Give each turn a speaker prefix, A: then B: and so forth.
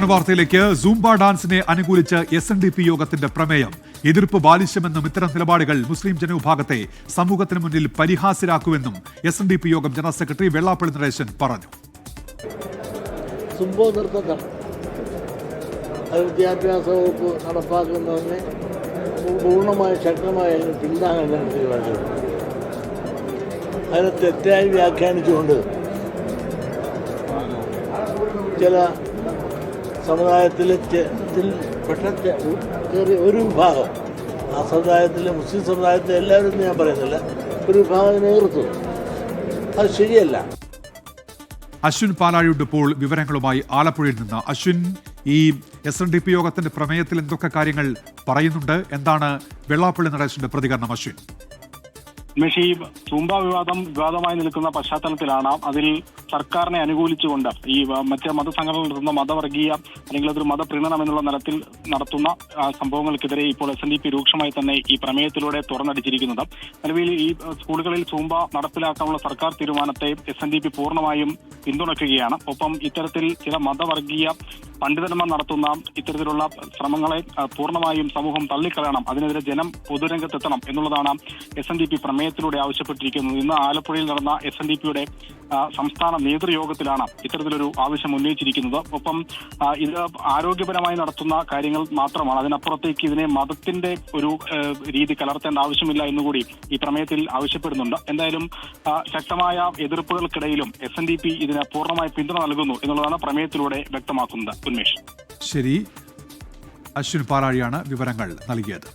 A: വാർത്തയിലേക്ക്. സൂംബ ഡാൻസിനെ അനുകൂലിച്ച് SNDP യോഗത്തിന്റെ പ്രമേയം. എതിർപ്പ് ബാലിശ്യമെന്നും ഇത്തരം നിലപാടുകൾ മുസ്ലിം ജനവിഭാഗത്തെ സമൂഹത്തിന് മുന്നിൽ പരിഹാസ്യരാക്കുമെന്നും SNDP യോഗം ജനറൽ സെക്രട്ടറി വെള്ളാപ്പള്ളി നടേശൻ പറഞ്ഞു.
B: സുംബോ നൃത്തം വിദ്യാഭ്യാസ വകുപ്പ് നടപ്പാക്കുന്നതിന് പൂർണ്ണമായ ശക്തമായ പിന്താങ്ങാൻ തീരുമാനിച്ചു. അതിനെ തെറ്റായി വ്യാഖ്യാനിച്ചുകൊണ്ട് ചില സമുദായത്തിലെ ചെറിയ ഒരു വിഭാഗം, ആ സമുദായത്തിലെ മുസ്ലിം സമുദായത്തിലെ എല്ലാവരും ഞാൻ പറയുന്നില്ല, ഒരു വിഭാഗം നേതൃത്വം, അത് ശരിയല്ല.
A: അശ്വിൻ പാലാഴിയുണ്ട് ഇപ്പോൾ വിവരങ്ങളുമായി ആലപ്പുഴയിൽ നിന്ന്. അശ്വിൻ, ഈ SNDP യോഗത്തിന്റെ പ്രമേയത്തിൽ എന്തൊക്കെ കാര്യങ്ങൾ പറയുന്നുണ്ട്? എന്താണ് വെള്ളാപ്പള്ളി നടേശന്റെ പ്രതികരണം? അശ്വിൻ,
C: ഈ സൂംബ വിവാദമായി നിൽക്കുന്ന പശ്ചാത്തലത്തിലാണ് അതിൽ സർക്കാരിനെ അനുകൂലിച്ചുകൊണ്ട് ഈ മറ്റ് മതസംഘടനകൾ നടത്തുന്ന മതവർഗീയ അല്ലെങ്കിൽ അതൊരു മതപ്രീണനം എന്നുള്ള നിലത്തിൽ നടത്തുന്ന സംഭവങ്ങൾക്കെതിരെ ഇപ്പോൾ SNDP രൂക്ഷമായി തന്നെ ഈ പ്രമേയത്തിലൂടെ തുറന്നടിച്ചിരിക്കുന്നത്. നിലവിൽ ഈ സ്കൂളുകളിൽ സൂംബ നടപ്പിലാക്കാനുള്ള സർക്കാർ തീരുമാനത്തെ SNDP പൂർണ്ണമായും പിന്തുണയ്ക്കുകയാണ്. ഒപ്പം ഇത്തരത്തിൽ ചില മതവർഗീയ പണ്ഡിതന്മാർ നടത്തുന്ന ഇത്തരത്തിലുള്ള ശ്രമങ്ങളെ പൂർണ്ണമായും സമൂഹം തള്ളിക്കളയണം, അതിനെതിരെ ജനം പൊതുരംഗത്തെത്തണം എന്നുള്ളതാണ് SNDP പ്രമേയത്തിലൂടെ ആവശ്യപ്പെട്ടിരിക്കുന്നത്. ഇന്ന് ആലപ്പുഴയിൽ നടന്ന SNDPയുടെ സംസ്ഥാന നേതൃയോഗത്തിലാണ് ഇത്തരത്തിലൊരു ആവശ്യം ഉന്നയിച്ചിരിക്കുന്നത്. ഒപ്പം ഇത് ആരോഗ്യപരമായി നടത്തുന്ന കാര്യങ്ങൾ മാത്രമാണ്, അതിനപ്പുറത്തേക്ക് ഇതിനെ മതത്തിന്റെ ഒരു രീതി കലർത്തേണ്ട ആവശ്യമില്ല എന്നുകൂടി ഈ പ്രമേയത്തിൽ ആവശ്യപ്പെടുന്നുണ്ട്. എന്തായാലും ശക്തമായ എതിർപ്പുകൾക്കിടയിലും SNDP ഇതിന് പൂർണ്ണമായി പിന്തുണ നൽകുന്നു എന്നുള്ളതാണ് പ്രമേയത്തിലൂടെ വ്യക്തമാക്കുന്നത്. ഉന്മേഷ്.
A: ശരി, അശ്വിൻ പാലാഴിയാണ് വിവരങ്ങൾ നൽകിയത്.